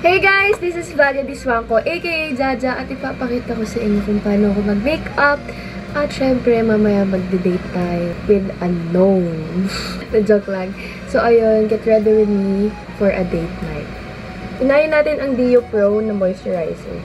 Hey guys! This is Valia Diswangko, aka Jaja, at ipapakita ko sa inyo kung paano ako mag-makeup. At syempre, mamaya magde-date tayo with unknown. Na-joke lang. So ayun, get ready with me for a date night. Unahin natin ang Dio Pro na moisturizer.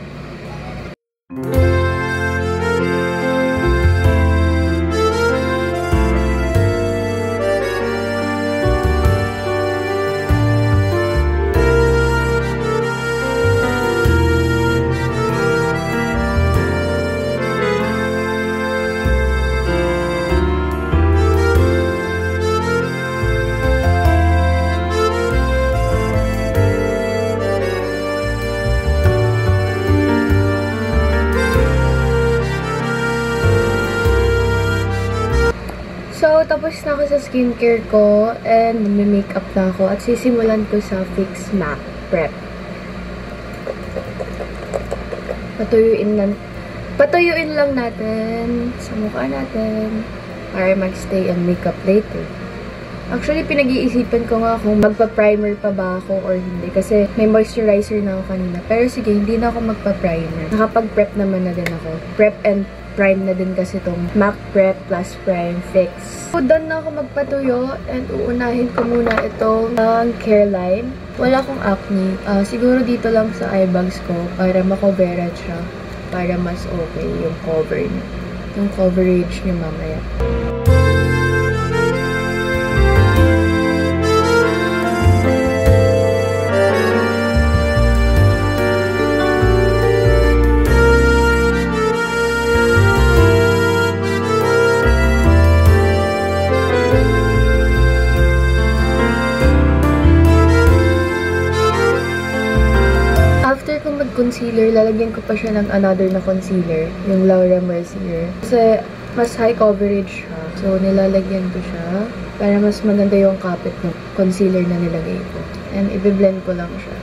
So, tapos na ako sa skincare ko and may-makeup na ako at sisimulan ko sa Fix MAC Prep. Patuyuin lang natin sa mukha natin para mag-stay ang makeup later. Actually, pinag-iisipan ko nga kung magpa-primer pa ba ako or hindi kasi may moisturizer na ako kanina. Pero sige, hindi na ako magpa-primer. Nakapag-prep naman na din ako. Prep and prime na din kasi itong MAC Prep plus Prime Fix. So, done na ako magpatuyo and uunahin ko muna itong Careline. Wala akong acne. Siguro dito lang sa eye bags ko para makoveran siya. Para mas okay yung cover niya. Yung coverage niya mamaya. After ko mag-concealer, lalagyan ko pa siya ng another na concealer, yung Laura Mercier. Kasi mas high coverage siya. So, nilalagyan ko siya para mas maganda yung kapit ng concealer na nilagay ko. And i-blend ko lang siya.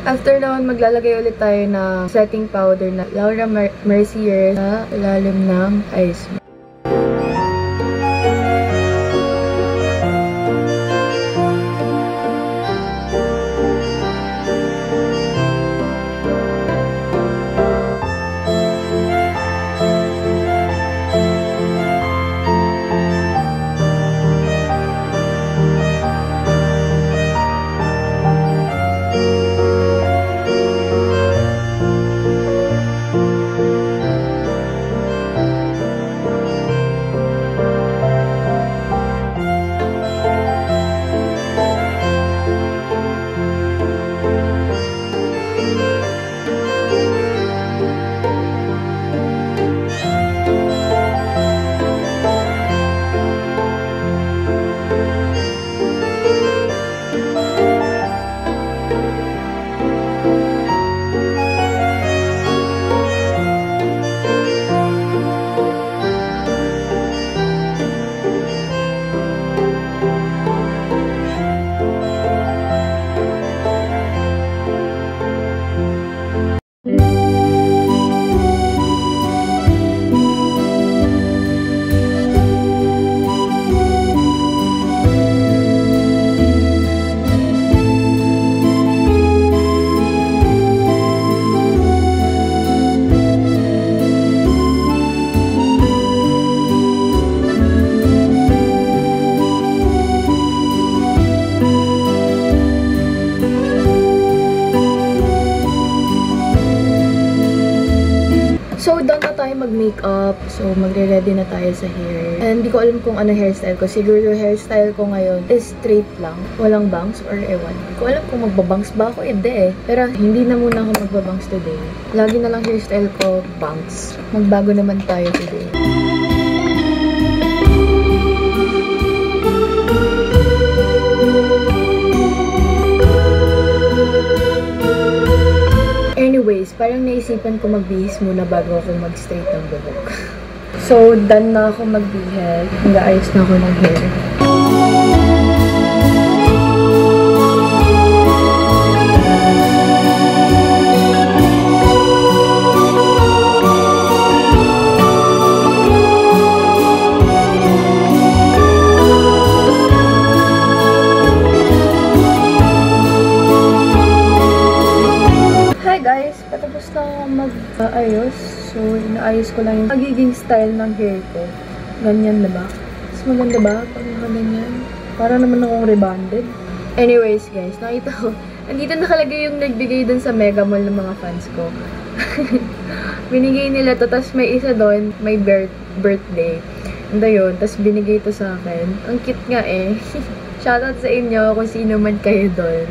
After naman, maglalagay ulit tayo na setting powder na Laura Mercier sa ilalim ng eyes mo. makeup. So, magre-ready na tayo sa hair. And hindi ko alam kung ano hairstyle ko. Siguro hairstyle ko ngayon is straight lang. Walang bangs or ewan. Hindi ko alam kung magbabangs ba ako. Hindi eh. Pero hindi na muna ako magbabangs today. Lagi na lang hairstyle ko, bangs. Magbago naman tayo today. Anyways, parang naisipan ko magbihis muna bago ako mag-straight ng buhok. So, done na ako magbihis. Nag-aayos na ako ng hair. Patapos na ako mag-ayos. So, inaayos ko lang yung magiging style ng hair ko. Ganyan, diba? Mas maganda ba pag nakaganyan? Para naman akong rebonded. Anyways, guys, nakita ko. Andito nakalagay yung nagbigay dun sa Mega Mall ng mga fans ko. Binigay nila to. Tapos may isa doon, may birthday. Ando yun. Tapos binigay to sa akin. Ang cute nga eh. Shoutout sa inyo kung sino man kayo doon.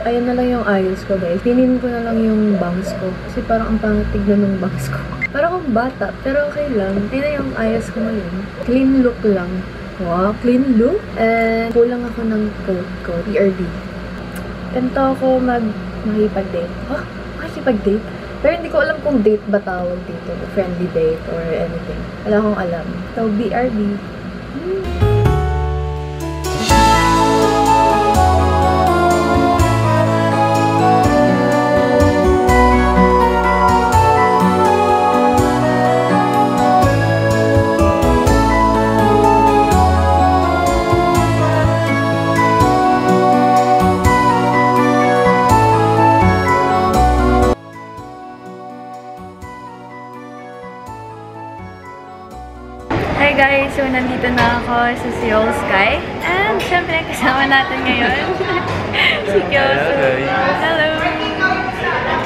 Ayan na lang yung ayos ko, guys. Pinin ko na lang yung bangs ko. Kasi parang ang pangit tignan ng bangs ko. Parang akong bata, pero okay lang. Tignan yung ayos ko ngayon. Clean look lang. Wow, clean look. And kulang ako ng coat ko, PRD. Ganito ako makipag-date. Huh? Makipag-date? Pero hindi ko alam kung date ba tawag dito. Friendly date or anything. Wala akong alam. So, BRB. Hi guys! So, nandito na ako sa Seoul Sky. And, syempre, kasama natin ngayon si Kyoso. Hello!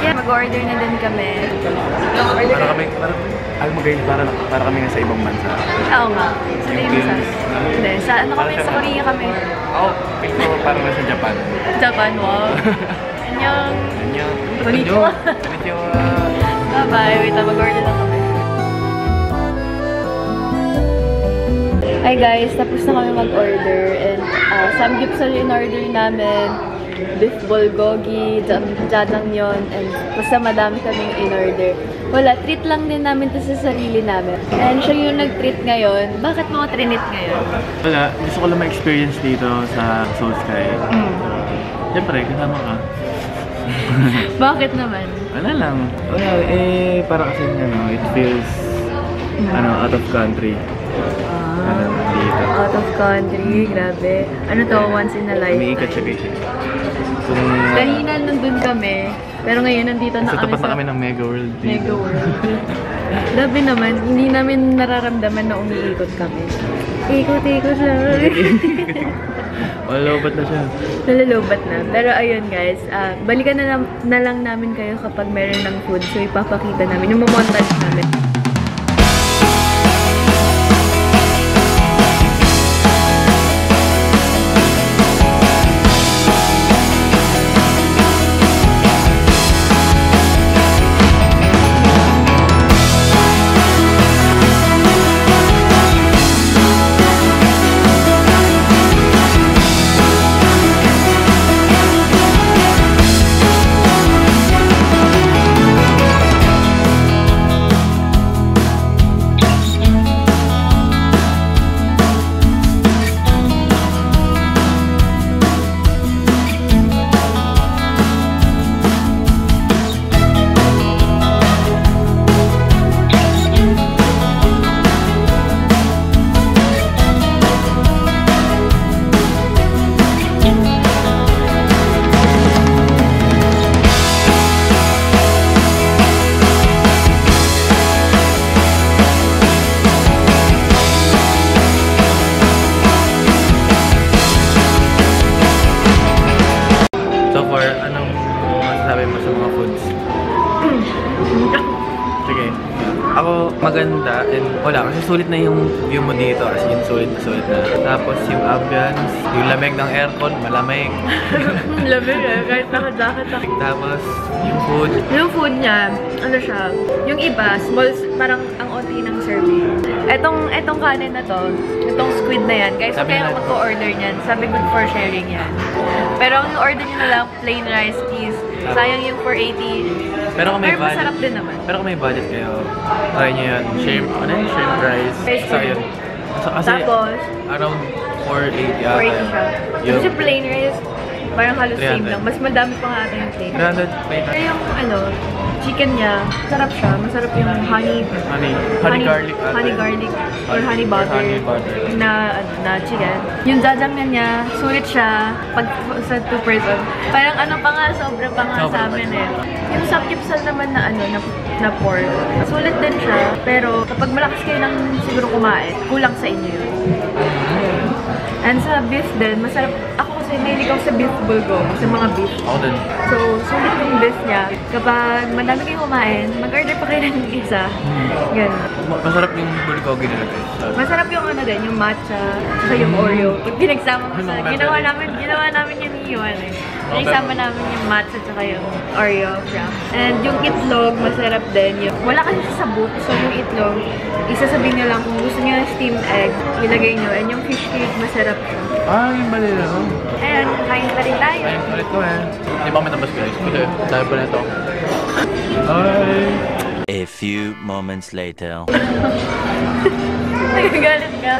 Yeah, mag-order na din kami. Para kami nasa ibang bansa. Oo nga. Sa ibang bansa. Hindi, sa ano kami? Sa Korea kami. Oo, parang nasa Japan. Japan, wow. Annyeong! Annyeong! Konnichiwa! Konnichiwa! Bye-bye! Wait, mag-order na kami. Hi guys, tapos na kami mag-order and samgyeopsal yung in-order namin, beef bulgogi, jjajangmyeon, and basta madami kaming in-order. Wala, treat lang din namin to sa sarili namin. And siya yung nag-treat ngayon. Bakit mo trinit ngayon? Wala, gusto ko lang ma-experience dito sa Seoul Sky. Siyempre, kasama ka. Bakit naman? Wala lang. Wala, para kasi it feels out of country. Dito. Out of country, grabe. Ano to, once in a lifetime. Umiikat siya guys. So, kanina nandun kami, pero ngayon nandito na kami tapat na kami ng Mega World. Mega World. Grabe naman, hindi namin nararamdaman na umiikot kami. Ikot-ikot lang. Malalobat na siya. Nalalobat na. Pero ayun guys, balikan na lang namin kayo kapag meron ng food. So ipapakita namin, yung mamontage namin. Ako, maganda. Wala, kasi sulit na yung view mo dito. As in, sulit na. Tapos yung ambience, yung lamig ng aircon, malamig. Lamig eh, kahit naka-jacket ako. Tapos yung food. Yung food niya, ano siya, yung iba, small, parang ang onti ng serving. Etong kanin na to, itong squid na yan, guys, Sabi kaya nila- mag-order niyan. Sabi good for sharing yan. Pero ang order niyo na lang, plain rice, please. Sayang yung 480. Pero kung may Pero masarap din naman. Pero kung may budget kayo, try nyo yan. Shrimp rice. Rice So, yun. Kasi Tapos, around 480 ata. 480 siya. Yung Kasi plain rice, parang halos same 300. lang. Mas madami pa nga ata yung plain. 300 plate. Pero yung chicken niya, sarap siya. Masarap yung Honey garlic ata. honey garlic or honey butter, honey butter. na chicken. Yung jajangmyeon niya, sulit siya pag sa 2 person. Parang pa nga, sobra pa nga Sobra sa pa. amin eh. Yung samgyeopsal naman na pork, sulit din siya. Pero kapag malakas kayo ng siguro kumain, kulang sa inyo yun. And sa beef din, masarap. Ako kasi mahilig ako sa beef bulgogi, sa mga beef. Ako din. So, sulit yung beef niya. Kapag madami kayong kumain, mag-order pa kayo ng isa. Ganun. Masarap yung bulgogi nila guys. Masarap yung din, yung matcha, saka yung Oreo. Pag pinagsama ko sa, ginawa namin yun ni Iwan eh. Pinagsama namin yung matcha saka yung Oreo wrap. And yung itlog, masarap din. Wala kasi sa boot, so yung itlog, isasabihin nyo lang kung gusto nyo ng steamed egg, ilagay nyo. And yung fish cake, masarap siya. Yung mali na. Ayan, kain pa rin tayo. Ayun, ulit ko eh. Hindi pa kami tapos guys. Kasi dahil pa nito. Hi! A few moments later. Nagagalit ka?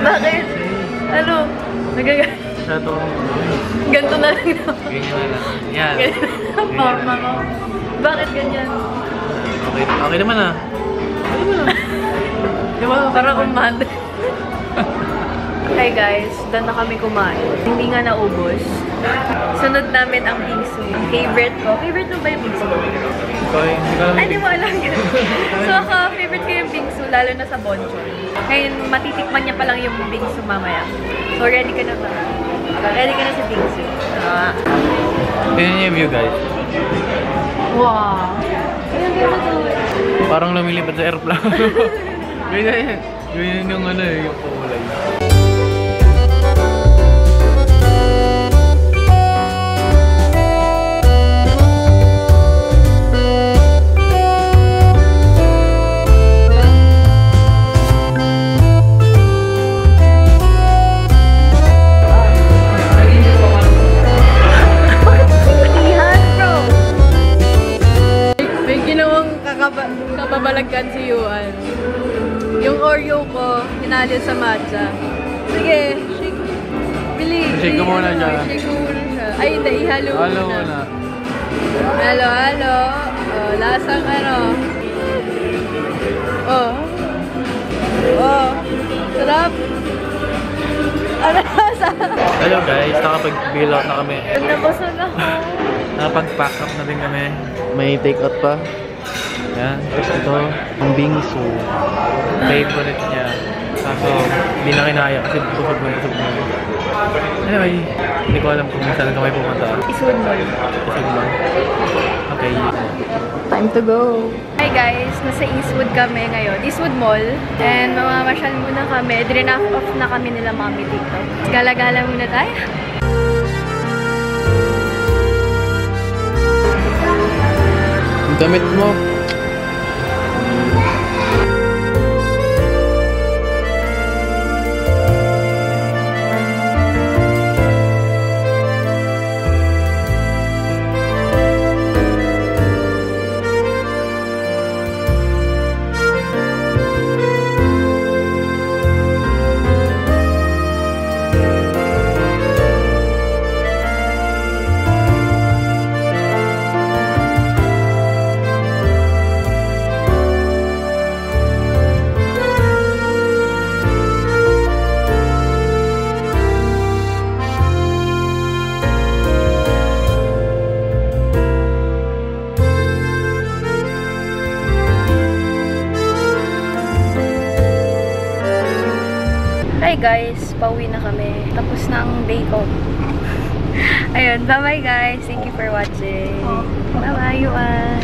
Bakit? Ano? Nagagalit? Sa ito. Ganto na lang na. Ganyan na lang. Yan. Ganyan ang forma ko. Bakit ganyan? Okay naman ah. Di ba? Parang umanda. Hi guys, doon na kami kumain. Hindi nga naubos. Sunod namin ang bingsu. Favorite ko. Favorite mo ba yung bingsu? Hindi ko alam. Ay, di mo alam yun. So ako, favorite ko yung bingsu, lalo na sa Bonchon. Ngayon, matitikman niya pa lang yung bingsu mamaya. So ready ka na ba? Ready ka na sa bingsu. Ganyan yung view guys. Wow! Ang ganda to. Parang lumilipad sa airplane. Ganyan. Ganyan yung yung kulay. Kababalagkan si Yuan. Yung Oreo ko, hinalo sa matcha. Sige, shake. Bili. Shake ko muna siya. Shake mo muna siya. Ay, hindi. Ihalo mo Halo muna. muna. Halo. Oh, lasang Oh. Sarap. Ano lasa? Hello guys, nakapag-bill out na kami. Nabasag ako. Nakapag-pack up na din kami. May take out pa. Yan. Ito, ang bingsu. Favorite niya. Kaso, hindi na kinaya kasi busog na. Anyway, hindi ko alam kung saan kami pumunta. Eastwood Mall. Busog lang. Okay. Time to go. Hi guys, nasa Eastwood kami ngayon. Eastwood Mall. And mamamasyal muna kami. Drinaff off na kami nila mami dito. Gala-gala muna tayo. Ang damit mo. Hi guys, pauwi na kami. Tapos na ang day ko. Ayun, bye-bye guys. Thank you for watching. Bye-bye, Yuan.